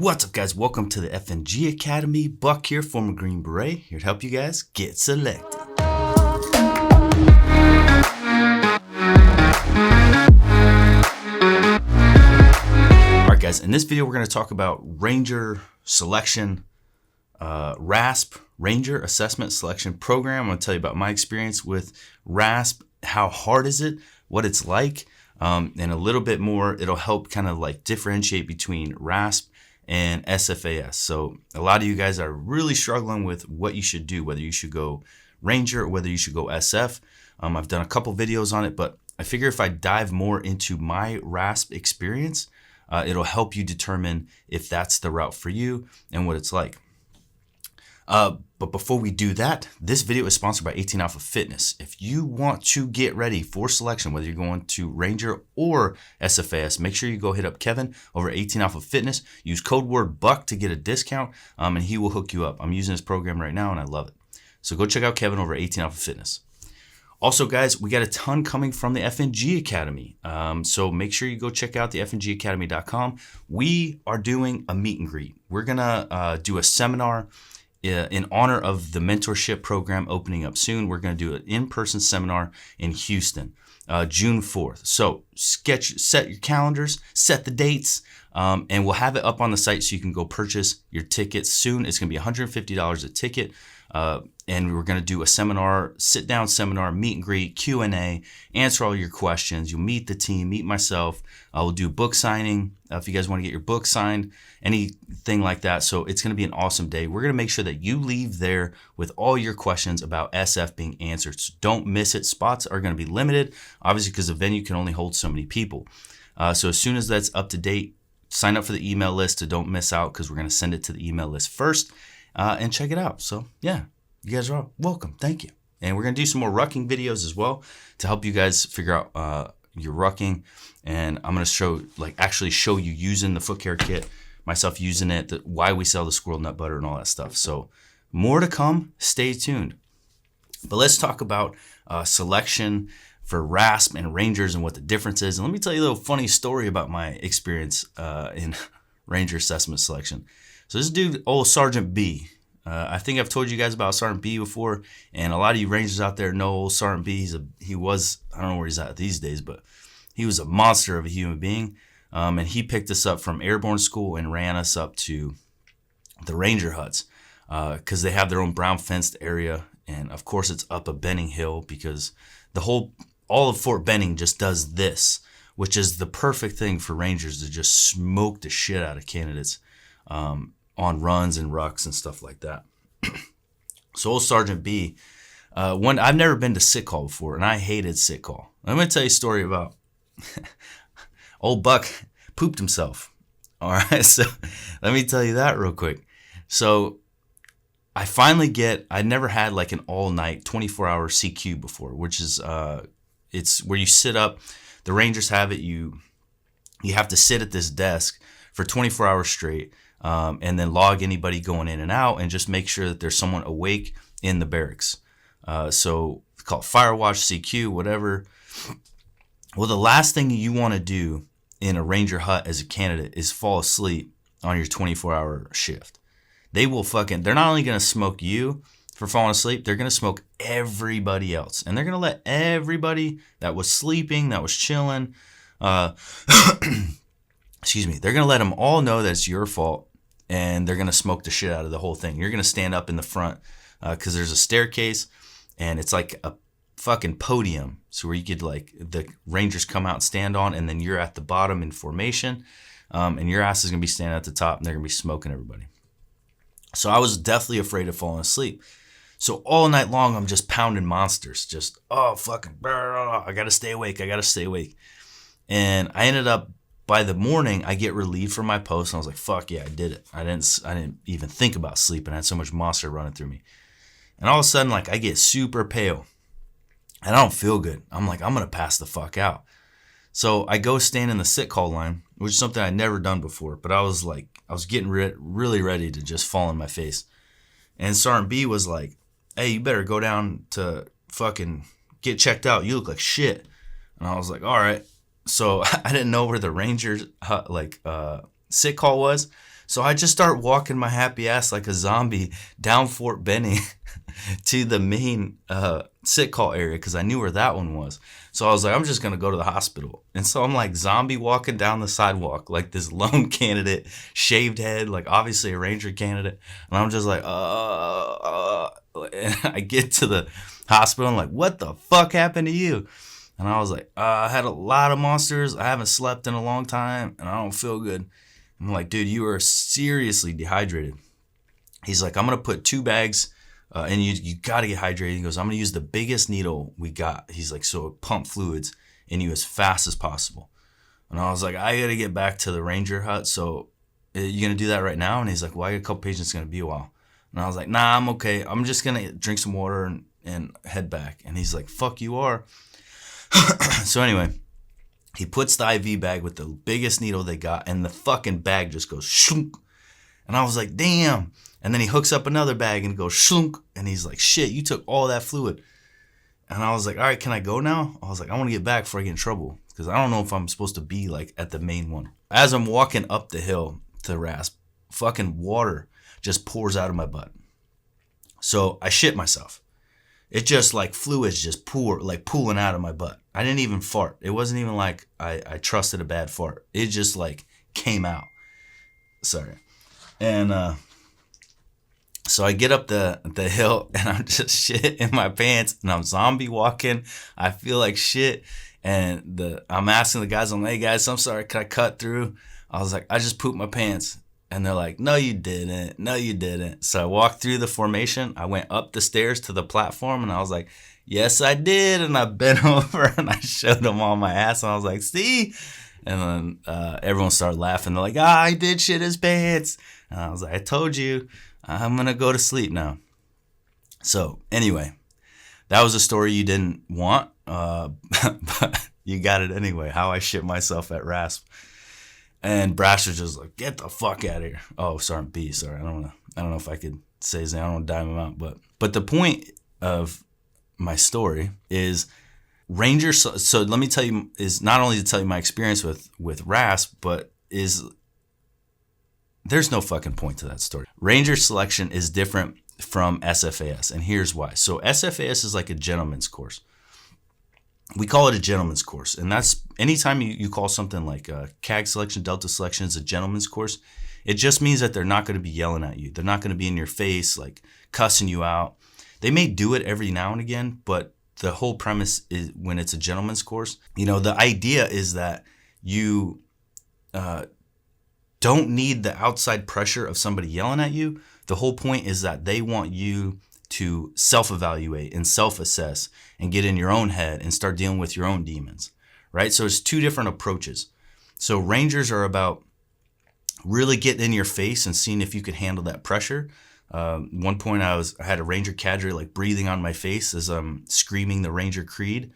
What's up, guys? Welcome to the FNG Academy. Buck here, former Green Beret, here to help you guys get selected. Alright guys, in this video we're going to talk about Ranger selection, RASP, Ranger Assessment Selection Program. I'm going to tell you about my experience with RASP, how hard is it, what it's like, and a little bit more. It'll help kind of like differentiate between RASP and SFAS. So a lot of you guys are really struggling with what you should do, whether you should go Ranger or whether you should go SF. I've done a couple videos on it, but I figure if I dive more into my RASP experience, it'll help you determine if that's the route for you and what it's like. But before we do that, this video is sponsored by 18 Alpha Fitness. If you want to get ready for selection, whether you're going to Ranger or SFAS, make sure you go hit up Kevin over at 18 Alpha Fitness. Use code word BUCK to get a discount, and he will hook you up. I'm using his program right now, and I love it. So go check out Kevin over at 18 Alpha Fitness. Also, guys, we got a ton coming from the FNG Academy. So make sure you go check out the FNGacademy.com. We are doing a meet and greet. We're going to do a seminar in honor of the mentorship program opening up soon. We're going to do an in-person seminar in Houston, June 4th. So set your calendars, set the dates, and we'll have it up on the site so you can go purchase your tickets soon. It's going to be $150 a ticket. And we're going to do a seminar, sit-down seminar, meet and greet, Q&A, answer all your questions. You'll meet the team, meet myself. We'll do book signing if you guys want to get your book signed, anything like that. So it's going to be an awesome day. We're going to make sure that you leave there with all your questions about SF being answered. So don't miss it. Spots are going to be limited, obviously, because the venue can only hold so many people. So as soon as that's up to date, sign up for the email list to don't miss out, because we're going to send it to the email list first. And check it out. So yeah, you guys are welcome. Thank you. And we're going to do some more rucking videos as well to help you guys figure out your rucking. And I'm going to actually show you using the foot care kit, myself using it, why we sell the squirrel nut butter and all that stuff. So more to come. Stay tuned. But let's talk about selection for RASP and Rangers and what the difference is. And let me tell you a little funny story about my experience in Ranger assessment selection. So this dude, old Sergeant B, I think I've told you guys about Sergeant B before, and a lot of you Rangers out there know old Sergeant B. He was, I don't know where he's at these days, but he was a monster of a human being, and he picked us up from airborne school and ran us up to the Ranger huts, because they have their own brown fenced area, and of course it's up a Benning hill, because all of Fort Benning just does this, which is the perfect thing for Rangers to just smoke the shit out of candidates on runs and rucks and stuff like that. So old Sergeant B, I've never been to sit call before, and I hated sit call. I'm going to tell you a story about old Buck pooped himself. All right, so let me tell you that real quick. So I never had like an all-night 24-hour CQ before, which is it's where you sit up. The Rangers have it. You have to sit at this desk for 24 hours straight. And then log anybody going in and out, and just make sure that there's someone awake in the barracks. So it's called Firewatch, CQ, whatever. Well, the last thing you want to do in a Ranger hut as a candidate is fall asleep on your 24-hour shift. They're not only going to smoke you for falling asleep, they're going to smoke everybody else. And they're going to let everybody that was sleeping, that was chilling, excuse me, they're going to let them all know that it's your fault, and they're going to smoke the shit out of the whole thing. You're going to stand up in the front because there's a staircase, and it's like a fucking podium, so where you could, like, the Rangers come out and stand on, and then you're at the bottom in formation, and your ass is going to be standing at the top, and they're going to be smoking everybody. So I was definitely afraid of falling asleep. So all night long, I'm just pounding monsters, just, I got to stay awake, And I ended up, by the morning, I get relieved from my post, and I was like, fuck yeah, I did it. I didn't even think about sleeping. I had so much monster running through me. And all of a sudden, like, I get super pale, and I don't feel good. I'm like, I'm going to pass the fuck out. So I go stand in the sit call line, which is something I'd never done before, but I was getting really ready to just fall on my face. And Sergeant B was like, hey, you better go down to fucking get checked out. You look like shit. And I was like, all right. So I didn't know where the Rangers sit call was. So I just start walking my happy ass like a zombie down Fort Benning to the main sick call area because I knew where that one was. So I was like, I'm just going to go to the hospital. And so I'm like zombie walking down the sidewalk like this lone candidate, shaved head, like obviously a Ranger candidate. And I'm just like, and I get to the hospital. I'm like, what the fuck happened to you? And I was like, I had a lot of monsters. I haven't slept in a long time and I don't feel good. I'm like, dude, you are seriously dehydrated. He's like, I'm going to put 2 bags and you got to get hydrated. He goes, I'm going to use the biggest needle we got. He's like, so pump fluids in you as fast as possible. And I was like, I got to get back to the Ranger hut. So you going to do that right now? And he's like, well, I got a couple patients. It's going to be a while. And I was like, nah, I'm okay. I'm just going to drink some water and head back. And he's like, fuck you are. So anyway, he puts the IV bag with the biggest needle they got, and the fucking bag just goes shunk. And I was like, damn. And then he hooks up another bag and goes shunk. And he's like, shit, you took all that fluid. And I was like, all right, can I go now? I was like, I want to get back before I get in trouble because I don't know if I'm supposed to be like at the main one. As I'm walking up the hill to RASP, fucking water just pours out of my butt. So I shit myself. It just like fluids just pooling out of my butt. I didn't even fart. It wasn't even like I trusted a bad fart. It just like came out. Sorry. And so I get up the hill and I'm just shit in my pants and I'm zombie walking. I feel like shit. And I'm asking the guys, I'm like, hey guys, I'm sorry, can I cut through? I was like, I just pooped my pants. And they're like, no, you didn't. No, you didn't. So I walked through the formation. I went up the stairs to the platform and I was like, yes, I did. And I bent over and I showed them all my ass. And I was like, see? And then everyone started laughing. They're like, I did shit his pants. And I was like, I told you, I'm going to go to sleep now. So anyway, that was a story you didn't want, but you got it anyway, how I shit myself at RASP. And Brash was just like, get the fuck out of here. Oh, sorry, B. Sorry, I don't know if I could say his name. I don't want to dime him out, but the point of my story is Rangers. So let me tell you, is not only to tell you my experience with RASP, but there's no fucking point to that story. Ranger selection is different from SFAS, and here's why. So SFAS is like a gentleman's course. We call it a gentleman's course, and that's anytime you call something like CAG selection, Delta selection is a gentleman's course, it just means that they're not going to be yelling at you. They're not going to be in your face, like cussing you out. They may do it every now and again, but the whole premise is when it's a gentleman's course, the idea is that you don't need the outside pressure of somebody yelling at you. The whole point is that they want you to self-evaluate and self-assess and get in your own head and start dealing with your own demons, right? So it's 2 different approaches. So Rangers are about really getting in your face and seeing if you could handle that pressure. One point I had a Ranger cadre like breathing on my face as I'm screaming the Ranger creed.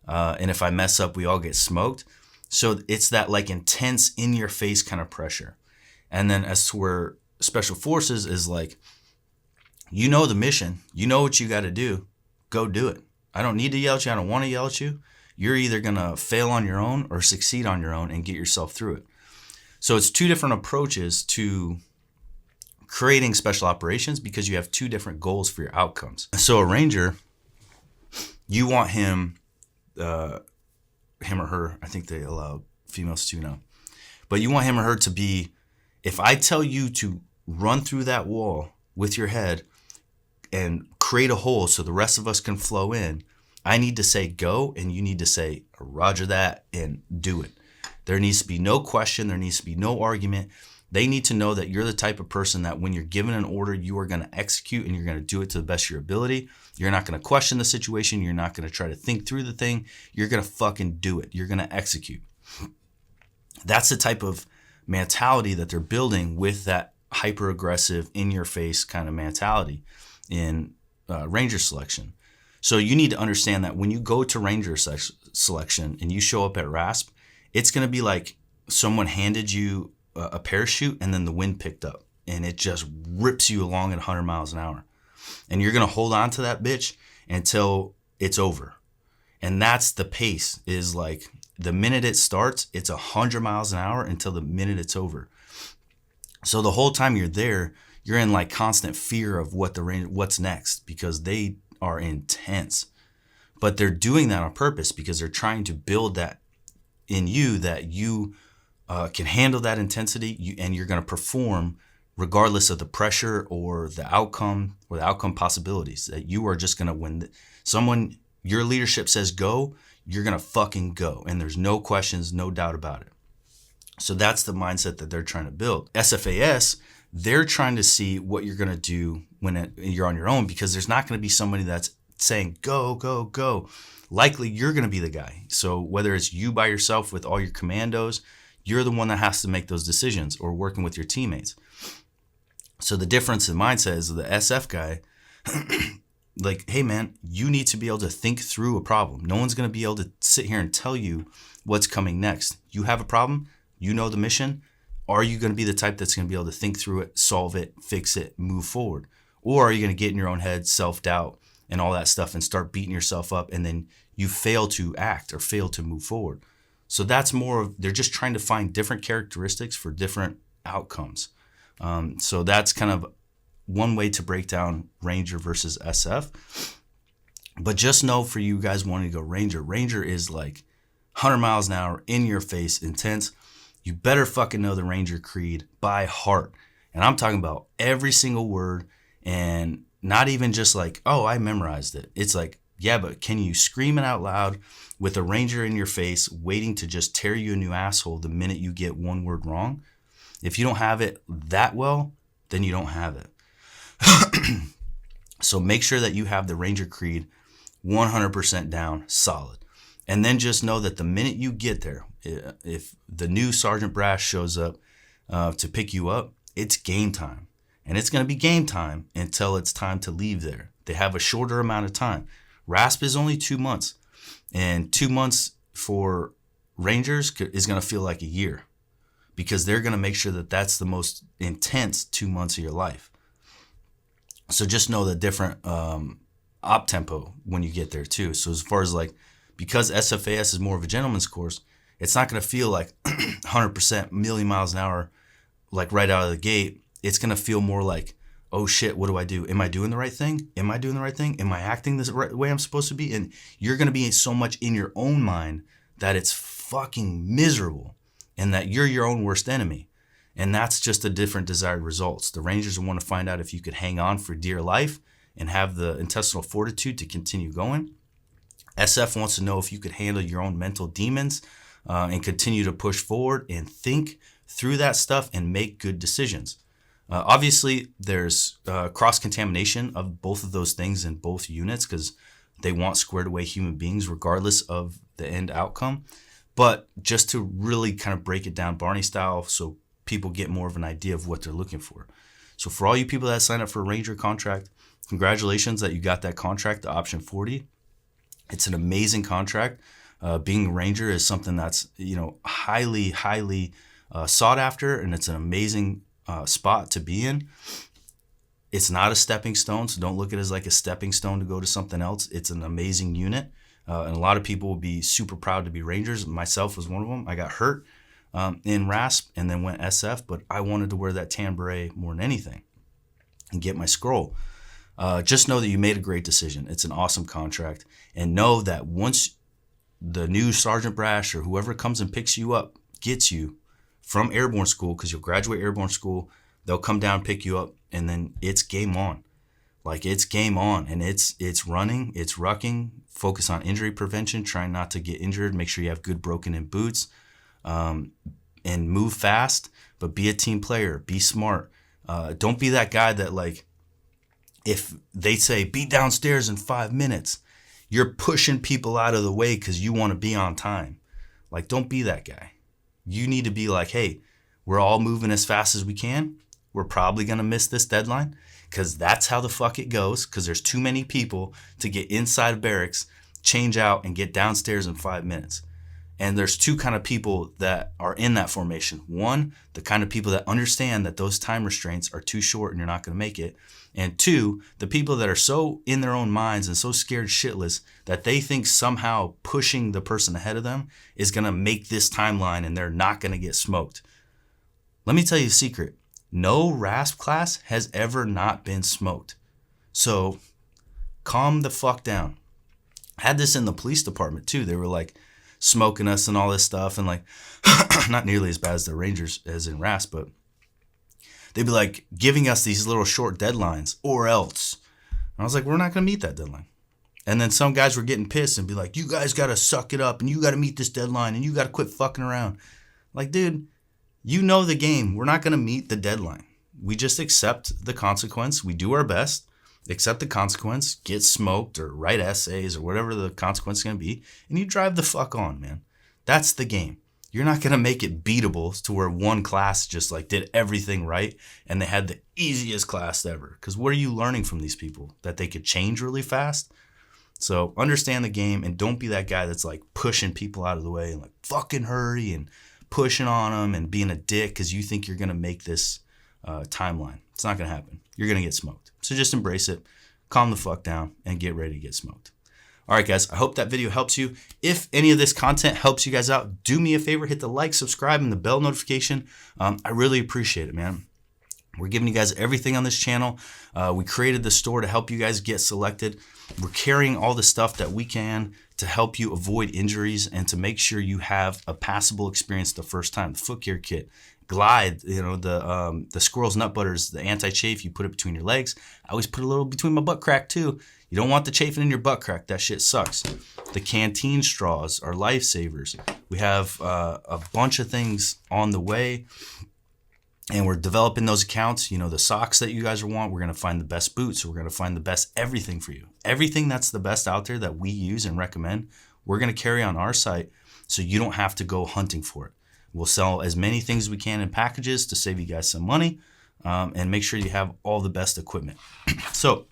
And if I mess up, we all get smoked. So it's that like intense in your face kind of pressure. And then as to where Special Forces is like, you know the mission. You know what you got to do. Go do it. I don't need to yell at you. I don't want to yell at you. You're either going to fail on your own or succeed on your own and get yourself through it. So it's 2 different approaches to creating special operations because you have 2 different goals for your outcomes. So a Ranger, you want him or her, I think they allow females too now, but you want him or her to be, if I tell you to run through that wall with your head and create a hole so the rest of us can flow in, I need to say go, and you need to say roger that and do it. There needs to be no question. There needs to be no argument. They need to know that you're the type of person that when you're given an order, you are going to execute and you're going to do it to the best of your ability. You're not going to question the situation. You're not going to try to think through the thing. You're going to fucking do it. You're going to execute. That's the type of mentality that they're building with that hyper aggressive, in your face kind of mentality in Ranger selection. So you need to understand that when you go to Ranger selection and you show up at RASP, it's going to be like someone handed you a parachute and then the wind picked up and it just rips you along at 100 miles an hour. And you're going to hold on to that bitch until it's over. And that's the pace, is like the minute it starts, it's 100 miles an hour until the minute it's over. So the whole time you're there, you're in like constant fear of what's next, because they are intense. But they're doing that on purpose because they're trying to build that in you, that you can handle that intensity, and you're going to perform regardless of the pressure or the outcome possibilities. That you are just going to win. Your leadership says go, you're going to fucking go. And there's no questions, no doubt about it. So that's the mindset that they're trying to build. SFAS, they're trying to see what you're going to do when you're on your own, because there's not going to be somebody that's saying go, go, go. Likely you're going to be the guy. So whether it's you by yourself with all your commandos, you're the one that has to make those decisions, or working with your teammates. So the difference in mindset is the SF guy, like, hey man, you need to be able to think through a problem. No one's going to be able to sit here and tell you what's coming next. You have a problem, you know the mission. Are you going to be the type that's going to be able to think through it, solve it, fix it, move forward? Or are you going to get in your own head, self-doubt and all that stuff, and start beating yourself up, and then you fail to act or fail to move forward? So that's more of, they're just trying to find different characteristics for different outcomes. So that's kind of one way to break down Ranger versus SF. But just know, for you guys wanting to go Ranger is like 100 miles an hour, in your face, intense. You better fucking know the Ranger creed by heart. And I'm talking about every single word, and not even just like, oh, I memorized it. It's like, yeah, but can you scream it out loud with a Ranger in your face, waiting to just tear you a new asshole the minute you get one word wrong? If you don't have it that well, then you don't have it. So make sure that you have the Ranger creed 100% down, solid. And then just know that the minute you get there, if the new Sergeant Brass shows up to pick you up, it's game time. And it's going to be game time until it's time to leave there. They have a shorter amount of time. RASP is only 2 months. And 2 months for Rangers is going to feel like a year, because they're going to make sure that that's the most intense 2 months of your life. So just know the different op tempo when you get there too. So as far as like, because SFAS is more of a gentleman's course, it's not going to feel like 100% million miles an hour, like right out of the gate. It's going to feel more like, oh shit, what do I do? Am I doing the right thing? Am I doing the right thing? Am I acting the right way I'm supposed to be? And you're going to be so much in your own mind that it's fucking miserable, and that you're your own worst enemy. And that's just a different desired results. The Rangers want to find out if you could hang on for dear life and have the intestinal fortitude to continue going. SF wants to know if you could handle your own mental demons and continue to push forward and think through that stuff and make good decisions. Obviously, there's cross-contamination of both of those things in both units, because they want squared away human beings regardless of the end outcome. But just to really kind of break it down Barney style, so people get more of an idea of what they're looking for. So for all you people that sign up for a Ranger contract, congratulations that you got that contract, the option 40. It's an amazing contract. Being a Ranger is something that's, highly sought after, and it's an amazing spot to be in. It's not a stepping stone, so don't look at it as like a stepping stone to go to something else. It's an amazing unit, and a lot of people will be super proud to be Rangers. Myself was one of them. I got hurt in RASP and then went SF, but I wanted to wear that tan beret more than anything and get my scroll. Just know that you made a great decision. It's an awesome contract, and know that once the new Sergeant Brash or whoever comes and picks you up gets you from airborne school, because you'll graduate airborne school, they'll come down, pick you up, and then it's game on. Like, it's game on, and it's running, it's rucking. Focus on injury prevention, trying not to get injured. Make sure you have good broken-in boots, and move fast, but be a team player. Be smart. Don't be that guy that, like, if they say, be downstairs in 5 minutes, you're pushing people out of the way because you want to be on time. Like, don't be that guy. You need to be like, hey, we're all moving as fast as we can. We're probably going to miss this deadline, because that's how the fuck it goes, because there's too many people to get inside of barracks, change out, and get downstairs in 5 minutes. And there's two kind of people that are in that formation. One, the kind of people that understand that those time restraints are too short and you're not going to make it. And two, the people that are so in their own minds and so scared shitless that they think somehow pushing the person ahead of them is going to make this timeline and they're not going to get smoked. Let me tell you a secret. No RASP class has ever not been smoked. So calm the fuck down. I had this in the police department too. They were like smoking us and all this stuff, and like not nearly as bad as the Rangers as in RASP, but they'd be like giving us these little short deadlines or else. And I was like, we're not going to meet that deadline. And then some guys were getting pissed and be like, you guys got to suck it up and you got to meet this deadline and you got to quit fucking around. Like, dude, you know the game. We're not going to meet the deadline. We just accept the consequence. We do our best, accept the consequence, get smoked or write essays or whatever the consequence is going to be, and you drive the fuck on, man. That's the game. You're not going to make it beatable to where one class just like did everything right and they had the easiest class ever. Because what are you learning from these people? That they could change really fast? So understand the game and don't be that guy that's like pushing people out of the way and like fucking hurry and pushing on them and being a dick because you think you're going to make this timeline. It's not going to happen. You're going to get smoked. So just embrace it, calm the fuck down, and get ready to get smoked. All right, guys, I hope that video helps you. If any of this content helps you guys out, do me a favor, hit the like, subscribe, and the bell notification. I really appreciate it, man. We're giving you guys everything on this channel. We created the store to help you guys get selected. We're carrying all the stuff that we can to help you avoid injuries and to make sure you have a passable experience the first time. The foot care kit, Glide, you know, the Squirrel's Nut Butters, the anti-chafe, you put it between your legs. I always put a little between my butt crack too. You don't want the chafing in your butt crack. That shit sucks. The canteen straws are lifesavers. We have a bunch of things on the way, and we're developing those accounts. You know, the socks that you guys want, we're going to find the best boots. We're going to find the best everything for you. Everything that's the best out there that we use and recommend, we're going to carry on our site so you don't have to go hunting for it. We'll sell as many things as we can in packages to save you guys some money and make sure you have all the best equipment. So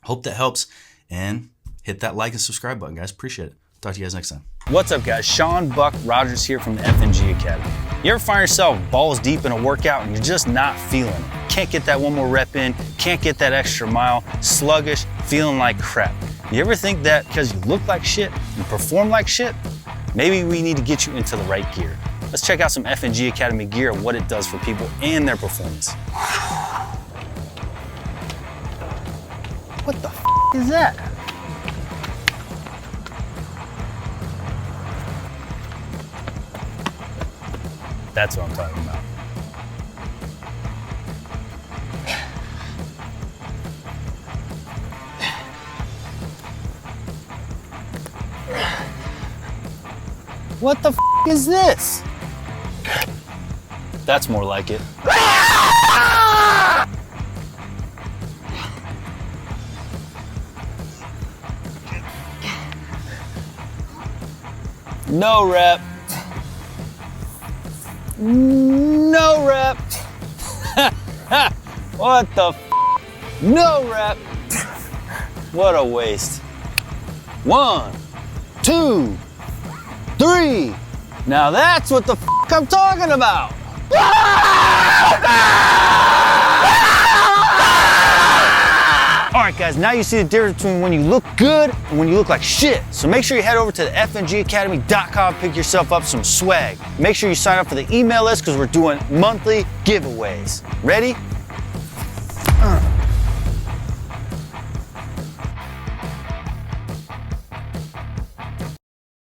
hope that helps, and hit that like and subscribe button, guys. Appreciate it. Talk to you guys next time. What's up, guys? Sean Buck Rogers here from the FNG Academy. You ever find yourself balls deep in a workout and you're just not feeling it? Can't get that one more rep in, can't get that extra mile, sluggish, feeling like crap. You ever think that because you look like shit, you perform like shit? Maybe we need to get you into the right gear. Let's check out some FNG Academy gear and what it does for people and their performance. What the f is that? That's what I'm talking about. What the f is this? That's more like it. No rep. No rep. What the f? No rep. What a waste. 1, 2, 3. Now that's what the f I'm talking about. All right, guys, now you see the difference between when you look good and when you look like shit. So make sure you head over to the FNGacademy.com, pick yourself up some swag. Make sure you sign up for the email list because we're doing monthly giveaways. Ready?